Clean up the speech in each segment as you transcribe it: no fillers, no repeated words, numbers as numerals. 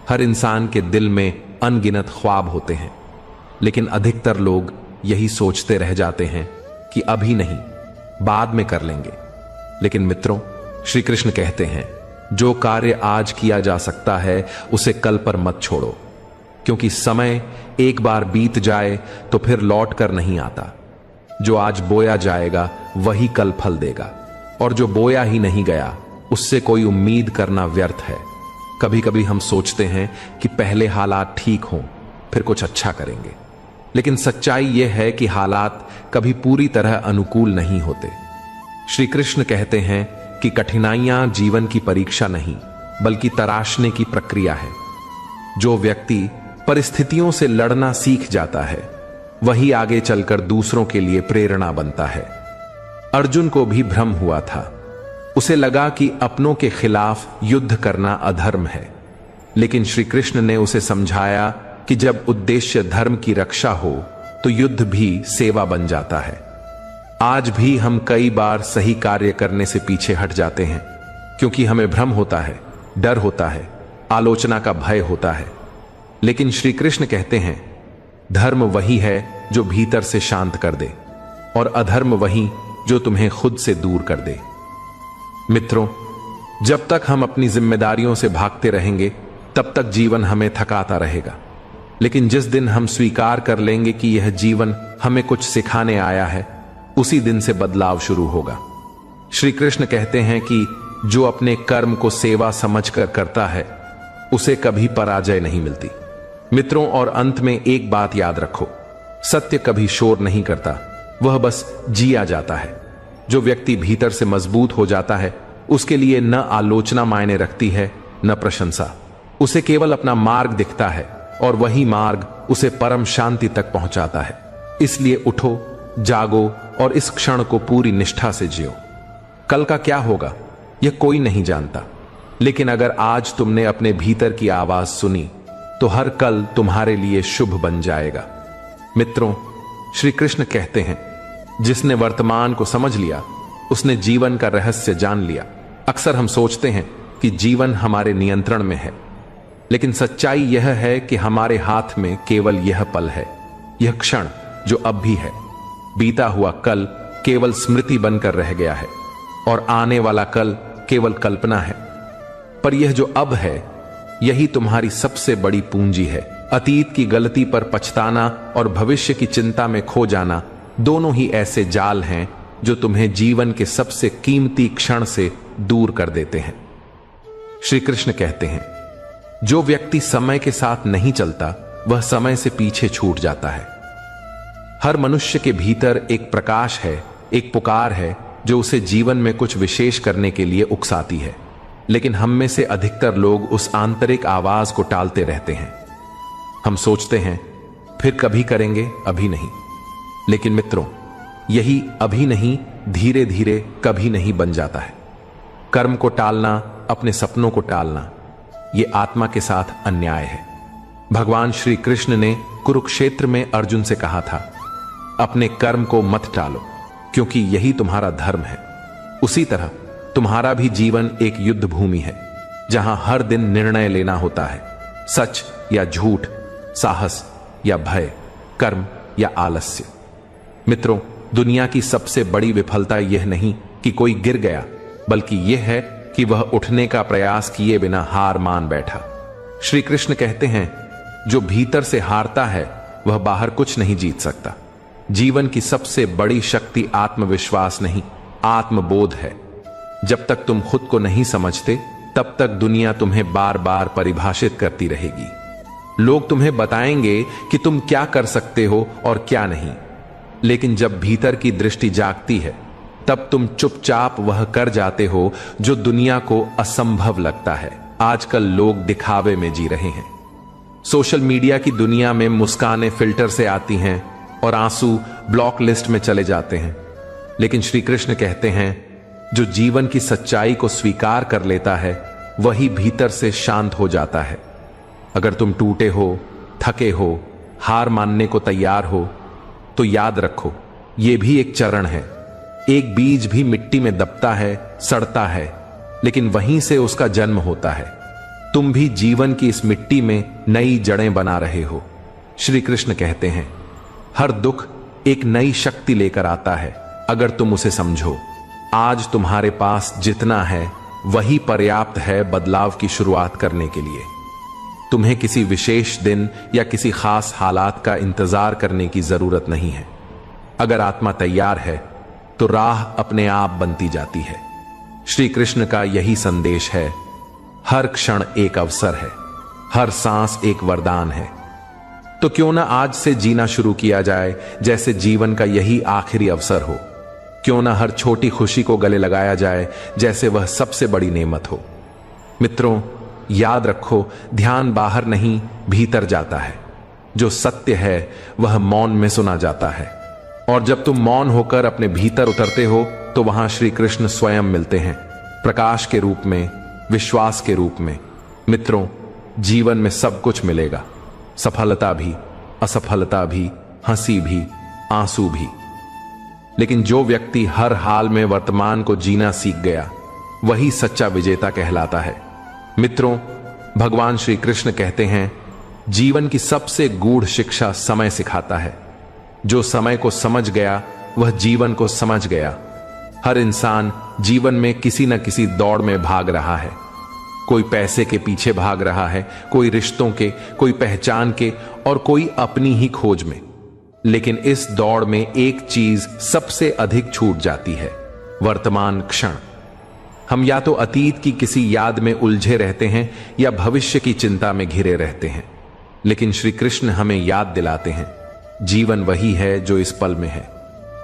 हर इंसान के दिल में अनगिनत ख्वाब होते हैं, लेकिन अधिकतर लोग यही सोचते रह जाते हैं कि अभी नहीं, बाद में कर लेंगे। लेकिन मित्रों, श्री कृष्ण कहते हैं, जो कार्य आज किया जा सकता है उसे कल पर मत छोड़ो, क्योंकि समय एक बार बीत जाए तो फिर लौट कर नहीं आता। जो आज बोया जाएगा वही कल फल देगा, और जो बोया ही नहीं गया उससे कोई उम्मीद करना व्यर्थ है। कभी कभी हम सोचते हैं कि पहले हालात ठीक हों फिर कुछ अच्छा करेंगे, लेकिन सच्चाई यह है कि हालात कभी पूरी तरह अनुकूल नहीं होते। श्री कृष्ण कहते हैं कि कठिनाइयां जीवन की परीक्षा नहीं बल्कि तराशने की प्रक्रिया है। जो व्यक्ति परिस्थितियों से लड़ना सीख जाता है वही आगे चलकर दूसरों के लिए प्रेरणा बनता है। अर्जुन को भी भ्रम हुआ था, उसे लगा कि अपनों के खिलाफ युद्ध करना अधर्म है, लेकिन श्री कृष्ण ने उसे समझाया कि जब उद्देश्य धर्म की रक्षा हो तो युद्ध भी सेवा बन जाता है। आज भी हम कई बार सही कार्य करने से पीछे हट जाते हैं, क्योंकि हमें भ्रम होता है, डर होता है, आलोचना का भय होता है। लेकिन श्री कृष्ण कहते हैं, धर्म वही है जो भीतर से शांत कर दे, और अधर्म वही जो तुम्हें खुद से दूर कर दे। मित्रों, जब तक हम अपनी जिम्मेदारियों से भागते रहेंगे तब तक जीवन हमें थकाता रहेगा, लेकिन जिस दिन हम स्वीकार कर लेंगे कि यह जीवन हमें कुछ सिखाने आया है, उसी दिन से बदलाव शुरू होगा। श्री कृष्ण कहते हैं कि जो अपने कर्म को सेवा समझकर करता है उसे कभी पराजय नहीं मिलती। मित्रों, और अंत में एक बात याद रखो, सत्य कभी शोर नहीं करता, वह बस जिया जाता है। जो व्यक्ति भीतर से मजबूत हो जाता है उसके लिए न आलोचना मायने रखती है न प्रशंसा। उसे केवल अपना मार्ग दिखता है और वही मार्ग उसे परम शांति तक पहुंचाता है। इसलिए उठो, जागो और इस क्षण को पूरी निष्ठा से जियो। कल का क्या होगा यह कोई नहीं जानता, लेकिन अगर आज तुमने अपने भीतर की आवाज सुनी तो हर कल तुम्हारे लिए शुभ बन जाएगा। मित्रों, श्री कृष्ण कहते हैं, जिसने वर्तमान को समझ लिया उसने जीवन का रहस्य जान लिया। अक्सर हम सोचते हैं कि जीवन हमारे नियंत्रण में है, लेकिन सच्चाई यह है कि हमारे हाथ में केवल यह पल है, यह क्षण जो अब भी है। बीता हुआ कल केवल स्मृति बनकर रह गया है और आने वाला कल केवल कल्पना है। पर यह जो अब है यही तुम्हारी सबसे बड़ी पूंजी है। अतीत की गलती पर पछताना और भविष्य की चिंता में खो जाना दोनों ही ऐसे जाल हैं जो तुम्हें जीवन के सबसे कीमती क्षण से दूर कर देते हैं। श्री कृष्ण कहते हैं, जो व्यक्ति समय के साथ नहीं चलता वह समय से पीछे छूट जाता है। हर मनुष्य के भीतर एक प्रकाश है, एक पुकार है जो उसे जीवन में कुछ विशेष करने के लिए उकसाती है, लेकिन हम में से अधिकतर लोग उस आंतरिक आवाज को टालते रहते हैं। हम सोचते हैं फिर कभी करेंगे, अभी नहीं। लेकिन मित्रों, यही अभी नहीं धीरे धीरे कभी नहीं बन जाता है। कर्म को टालना, अपने सपनों को टालना, यह आत्मा के साथ अन्याय है। भगवान श्री कृष्ण ने कुरुक्षेत्र में अर्जुन से कहा था, अपने कर्म को मत टालो, क्योंकि यही तुम्हारा धर्म है। उसी तरह तुम्हारा भी जीवन एक युद्ध भूमि है, जहां हर दिन निर्णय लेना होता है, सच या झूठ, साहस या भय, कर्म या आलस्य। मित्रों, दुनिया की सबसे बड़ी विफलता यह नहीं कि कोई गिर गया, बल्कि यह है कि वह उठने का प्रयास किए बिना हार मान बैठा। श्री कृष्ण कहते हैं, जो भीतर से हारता है वह बाहर कुछ नहीं जीत सकता। जीवन की सबसे बड़ी शक्ति आत्मविश्वास नहीं, आत्मबोध है। जब तक तुम खुद को नहीं समझते तब तक दुनिया तुम्हें बार बार परिभाषित करती रहेगी। लोग तुम्हें बताएंगे कि तुम क्या कर सकते हो और क्या नहीं, लेकिन जब भीतर की दृष्टि जागती है तब तुम चुपचाप वह कर जाते हो जो दुनिया को असंभव लगता है। आजकल लोग दिखावे में जी रहे हैं। सोशल मीडिया की दुनिया में मुस्कानें फिल्टर से आती हैं और आंसू ब्लॉक लिस्ट में चले जाते हैं। लेकिन श्री कृष्ण कहते हैं, जो जीवन की सच्चाई को स्वीकार कर लेता है वही भीतर से शांत हो जाता है। अगर तुम टूटे हो, थके हो, हार मानने को तैयार हो, तो याद रखो, यह भी एक चरण है। एक बीज भी मिट्टी में दबता है, सड़ता है, लेकिन वहीं से उसका जन्म होता है। तुम भी जीवन की इस मिट्टी में नई जड़ें बना रहे हो। श्री कृष्ण कहते हैं, हर दुख एक नई शक्ति लेकर आता है अगर तुम उसे समझो। आज तुम्हारे पास जितना है वही पर्याप्त है बदलाव की शुरुआत करने के लिए। तुम्हें किसी विशेष दिन या किसी खास हालात का इंतजार करने की जरूरत नहीं है। अगर आत्मा तैयार है तो राह अपने आप बनती जाती है। श्री कृष्ण का यही संदेश है, हर क्षण एक अवसर है, हर सांस एक वरदान है। तो क्यों ना आज से जीना शुरू किया जाए जैसे जीवन का यही आखिरी अवसर हो। क्यों ना हर छोटी खुशी को गले लगाया जाए जैसे वह सबसे बड़ी नेमत हो। मित्रों, याद रखो, ध्यान बाहर नहीं भीतर जाता है। जो सत्य है वह मौन में सुना जाता है, और जब तुम मौन होकर अपने भीतर उतरते हो तो वहां श्री कृष्ण स्वयं मिलते हैं, प्रकाश के रूप में, विश्वास के रूप में। मित्रों, जीवन में सब कुछ मिलेगा, सफलता भी, असफलता भी, हंसी भी, आंसू भी। लेकिन जो व्यक्ति हर हाल में वर्तमान को जीना सीख गया वही सच्चा विजेता कहलाता है। मित्रों, भगवान श्री कृष्ण कहते हैं, जीवन की सबसे गूढ़ शिक्षा समय सिखाता है। जो समय को समझ गया वह जीवन को समझ गया। हर इंसान जीवन में किसी न किसी दौड़ में भाग रहा है। कोई पैसे के पीछे भाग रहा है, कोई रिश्तों के, कोई पहचान के, और कोई अपनी ही खोज में। लेकिन इस दौड़ में एक चीज सबसे अधिक छूट जाती है, वर्तमान क्षण। हम या तो अतीत की किसी याद में उलझे रहते हैं या भविष्य की चिंता में घिरे रहते हैं। लेकिन श्री कृष्ण हमें याद दिलाते हैं, जीवन वही है जो इस पल में है।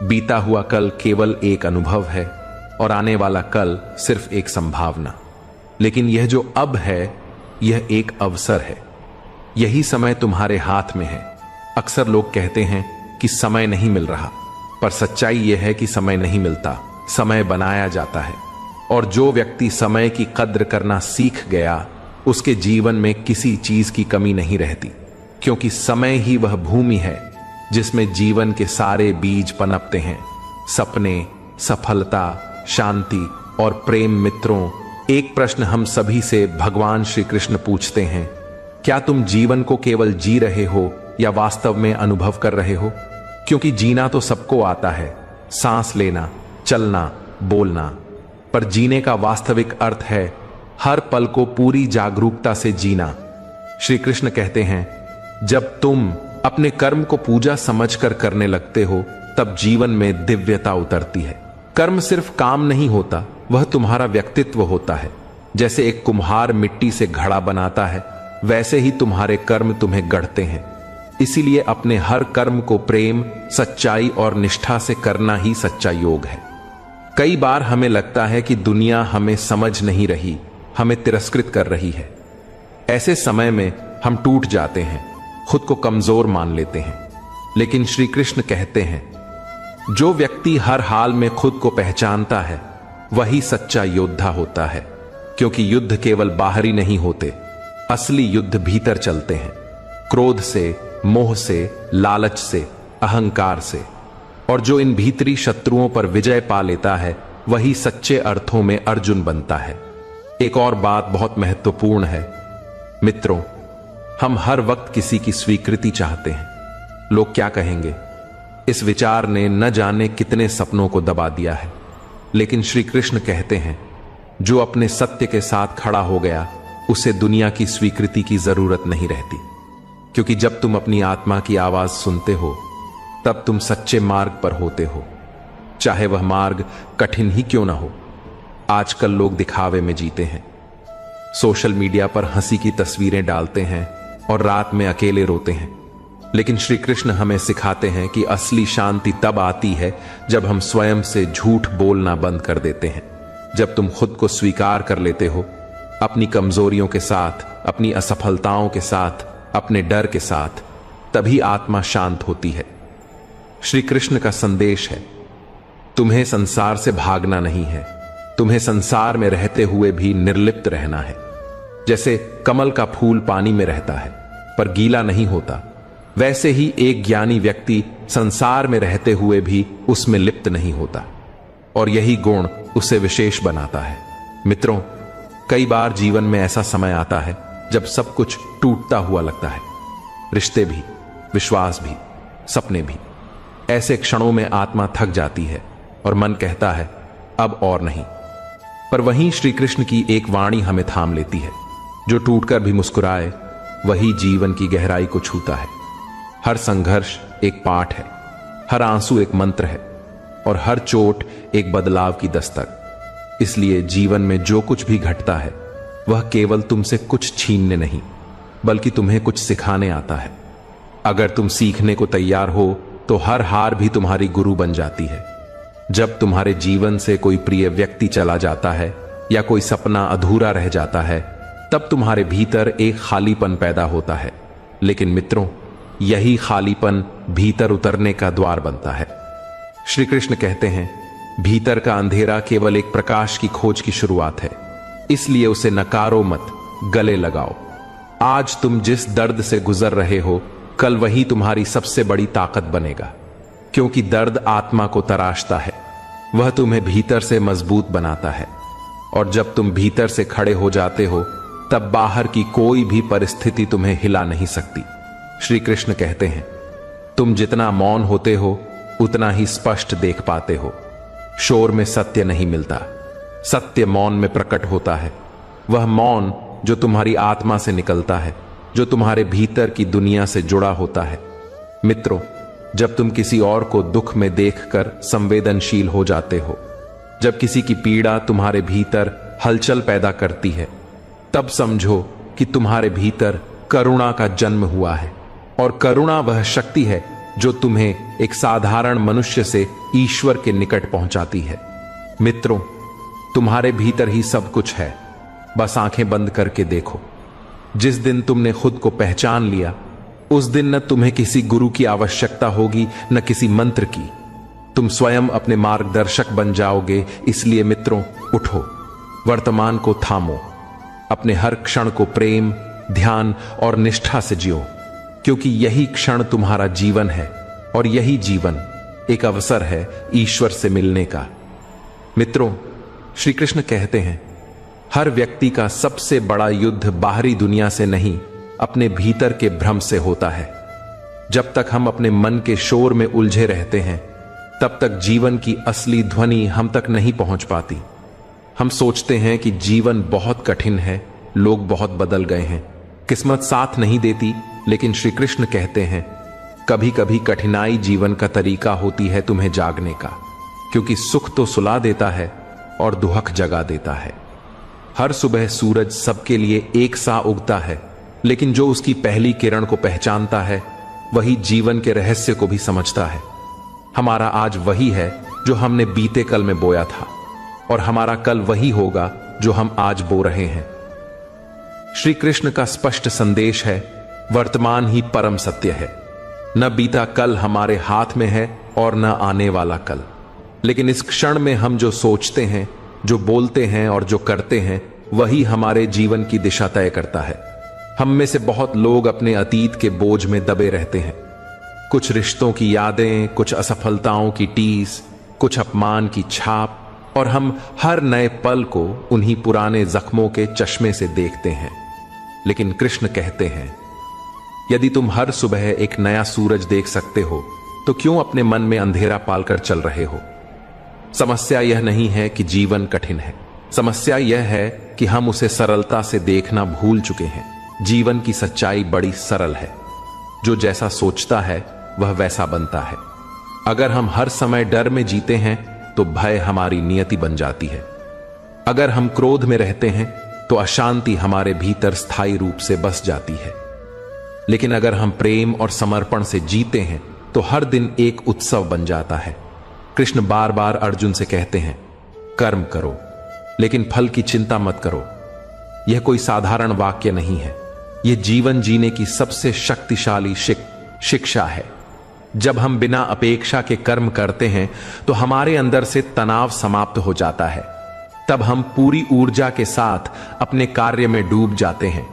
बीता हुआ कल केवल एक अनुभव है और आने वाला कल सिर्फ एक संभावना। लेकिन यह जो अब है यह एक अवसर है। यही समय तुम्हारे हाथ में है। अक्सर लोग कहते हैं कि समय नहीं मिल रहा, पर सच्चाई यह है कि समय नहीं मिलता, समय बनाया जाता है। और जो व्यक्ति समय की कद्र करना सीख गया उसके जीवन में किसी चीज की कमी नहीं रहती, क्योंकि समय ही वह भूमि है जिसमें जीवन के सारे बीज पनपते हैं। सपने, सफलता, शांति और प्रेम। मित्रों, एक प्रश्न हम सभी से भगवान श्री कृष्ण पूछते हैं, क्या तुम जीवन को केवल जी रहे हो या वास्तव में अनुभव कर रहे हो? क्योंकि जीना तो सबको आता है, सांस लेना, चलना, बोलना, पर जीने का वास्तविक अर्थ है हर पल को पूरी जागरूकता से जीना। श्री कृष्ण कहते हैं, जब तुम अपने कर्म को पूजा समझकर करने लगते हो तब जीवन में दिव्यता उतरती है। कर्म सिर्फ काम नहीं होता, वह तुम्हारा व्यक्तित्व होता है। जैसे एक कुम्हार मिट्टी से घड़ा बनाता है, वैसे ही तुम्हारे कर्म तुम्हें गढ़ते हैं। इसीलिए अपने हर कर्म को प्रेम, सच्चाई और निष्ठा से करना ही सच्चा योग है। कई बार हमें लगता है कि दुनिया हमें समझ नहीं रही, हमें तिरस्कृत कर रही है। ऐसे समय में हम टूट जाते हैं, खुद को कमजोर मान लेते हैं। लेकिन श्री कृष्ण कहते हैं, जो व्यक्ति हर हाल में खुद को पहचानता है वही सच्चा योद्धा होता है। क्योंकि युद्ध केवल बाहरी नहीं होते, असली युद्ध भीतर चलते हैं। क्रोध से, मोह से, लालच से, अहंकार से। और जो इन भीतरी शत्रुओं पर विजय पा लेता है वही सच्चे अर्थों में अर्जुन बनता है। एक और बात बहुत महत्वपूर्ण है मित्रों, हम हर वक्त किसी की स्वीकृति चाहते हैं। लोग क्या कहेंगे, इस विचार ने न जाने कितने सपनों को दबा दिया है। लेकिन श्री कृष्ण कहते हैं, जो अपने सत्य के साथ खड़ा हो गया उसे दुनिया की स्वीकृति की जरूरत नहीं रहती। क्योंकि जब तुम अपनी आत्मा की आवाज सुनते हो तब तुम सच्चे मार्ग पर होते हो, चाहे वह मार्ग कठिन ही क्यों ना हो। आजकल लोग दिखावे में जीते हैं, सोशल मीडिया पर हंसी की तस्वीरें डालते हैं और रात में अकेले रोते हैं। लेकिन श्री कृष्ण हमें सिखाते हैं कि असली शांति तब आती है जब हम स्वयं से झूठ बोलना बंद कर देते हैं। जब तुम खुद को स्वीकार कर लेते हो, अपनी कमजोरियों के साथ, अपनी असफलताओं के साथ, अपने डर के साथ, तभी आत्मा शांत होती है। श्री कृष्ण का संदेश है, तुम्हें संसार से भागना नहीं है, तुम्हें संसार में रहते हुए भी निर्लिप्त रहना है। जैसे कमल का फूल पानी में रहता है पर गीला नहीं होता, वैसे ही एक ज्ञानी व्यक्ति संसार में रहते हुए भी उसमें लिप्त नहीं होता, और यही गुण उसे विशेष बनाता है। मित्रों, कई बार जीवन में ऐसा समय आता है जब सब कुछ टूटता हुआ लगता है, रिश्ते भी, विश्वास भी, सपने भी। ऐसे क्षणों में आत्मा थक जाती है और मन कहता है अब और नहीं। पर वहीं श्री कृष्ण की एक वाणी हमें थाम लेती है। जो टूटकर भी मुस्कुराए वही जीवन की गहराई को छूता है। हर संघर्ष एक पाठ है, हर आंसू एक मंत्र है और हर चोट एक बदलाव की दस्तक। इसलिए जीवन में जो कुछ भी घटता है वह केवल तुमसे कुछ छीनने नहीं बल्कि तुम्हें कुछ सिखाने आता है। अगर तुम सीखने को तैयार हो तो हर हार भी तुम्हारी गुरु बन जाती है। जब तुम्हारे जीवन से कोई प्रिय व्यक्ति चला जाता है या कोई सपना अधूरा रह जाता है तब तुम्हारे भीतर एक खालीपन पैदा होता है। लेकिन मित्रों, यही खालीपन भीतर उतरने का द्वार बनता है। श्री कृष्ण कहते हैं भीतर का अंधेरा केवल एक प्रकाश की खोज की शुरुआत है, इसलिए उसे नकारो मत, गले लगाओ। आज तुम जिस दर्द से गुजर रहे हो कल वही तुम्हारी सबसे बड़ी ताकत बनेगा, क्योंकि दर्द आत्मा को तराशता है, वह तुम्हें भीतर से मजबूत बनाता है। और जब तुम भीतर से खड़े हो जाते हो तब बाहर की कोई भी परिस्थिति तुम्हें हिला नहीं सकती। श्री कृष्ण कहते हैं तुम जितना मौन होते हो उतना ही स्पष्ट देख पाते हो। शोर में सत्य नहीं मिलता, सत्य मौन में प्रकट होता है। वह मौन जो तुम्हारी आत्मा से निकलता है, जो तुम्हारे भीतर की दुनिया से जुड़ा होता है। मित्रों, जब तुम किसी और को दुख में देखकर संवेदनशील हो जाते हो, जब किसी की पीड़ा तुम्हारे भीतर हलचल पैदा करती है, तब समझो कि तुम्हारे भीतर करुणा का जन्म हुआ है। और करुणा वह शक्ति है जो तुम्हें एक साधारण मनुष्य से ईश्वर के निकट पहुंचाती है। मित्रों, तुम्हारे भीतर ही सब कुछ है, बस आंखें बंद करके देखो। जिस दिन तुमने खुद को पहचान लिया उस दिन न तुम्हें किसी गुरु की आवश्यकता होगी न किसी मंत्र की। तुम स्वयं अपने मार्गदर्शक बन जाओगे। इसलिए मित्रों, उठो, वर्तमान को थामो, अपने हर क्षण को प्रेम, ध्यान और निष्ठा से जियो, क्योंकि यही क्षण तुम्हारा जीवन है और यही जीवन एक अवसर है ईश्वर से मिलने का। मित्रों, श्री कृष्ण कहते हैं हर व्यक्ति का सबसे बड़ा युद्ध बाहरी दुनिया से नहीं, अपने भीतर के भ्रम से होता है। जब तक हम अपने मन के शोर में उलझे रहते हैं तब तक जीवन की असली ध्वनि हम तक नहीं पहुंच पाती। हम सोचते हैं कि जीवन बहुत कठिन है, लोग बहुत बदल गए हैं, किस्मत साथ नहीं देती। लेकिन श्री कृष्ण कहते हैं कभी कभी कठिनाई जीवन का तरीका होती है तुम्हें जागने का, क्योंकि सुख तो सुला देता है और दुहक जगा देता है। हर सुबह सूरज सबके लिए एक सा उगता है, लेकिन जो उसकी पहली किरण को पहचानता है वही जीवन के रहस्य को भी समझता है। हमारा आज वही है जो हमने बीते कल में बोया था और हमारा कल वही होगा जो हम आज बो रहे हैं। श्री कृष्ण का स्पष्ट संदेश है वर्तमान ही परम सत्य है। न बीता कल हमारे हाथ में है और न आने वाला कल, लेकिन इस क्षण में हम जो सोचते हैं, जो बोलते हैं और जो करते हैं वही हमारे जीवन की दिशा तय करता है। हम में से बहुत लोग अपने अतीत के बोझ में दबे रहते हैं, कुछ रिश्तों की यादें, कुछ असफलताओं की टीस, कुछ अपमान की छाप, और हम हर नए पल को उन्हीं पुराने जख्मों के चश्मे से देखते हैं। लेकिन कृष्ण कहते हैं यदि तुम हर सुबह एक नया सूरज देख सकते हो तो क्यों अपने मन में अंधेरा पालकर चल रहे हो। समस्या यह नहीं है कि जीवन कठिन है, समस्या यह है कि हम उसे सरलता से देखना भूल चुके हैं। जीवन की सच्चाई बड़ी सरल है, जो जैसा सोचता है वह वैसा बनता है। अगर हम हर समय डर में जीते हैं तो भय हमारी नियति बन जाती है। अगर हम क्रोध में रहते हैं तो अशांति हमारे भीतर स्थायी रूप से बस जाती है। लेकिन अगर हम प्रेम और समर्पण से जीते हैं तो हर दिन एक उत्सव बन जाता है। कृष्ण बार बार अर्जुन से कहते हैं कर्म करो लेकिन फल की चिंता मत करो। यह कोई साधारण वाक्य नहीं है, यह जीवन जीने की सबसे शक्तिशाली शिक्षा है। जब हम बिना अपेक्षा के कर्म करते हैं तो हमारे अंदर से तनाव समाप्त हो जाता है। तब हम पूरी ऊर्जा के साथ अपने कार्य में डूब जाते हैं।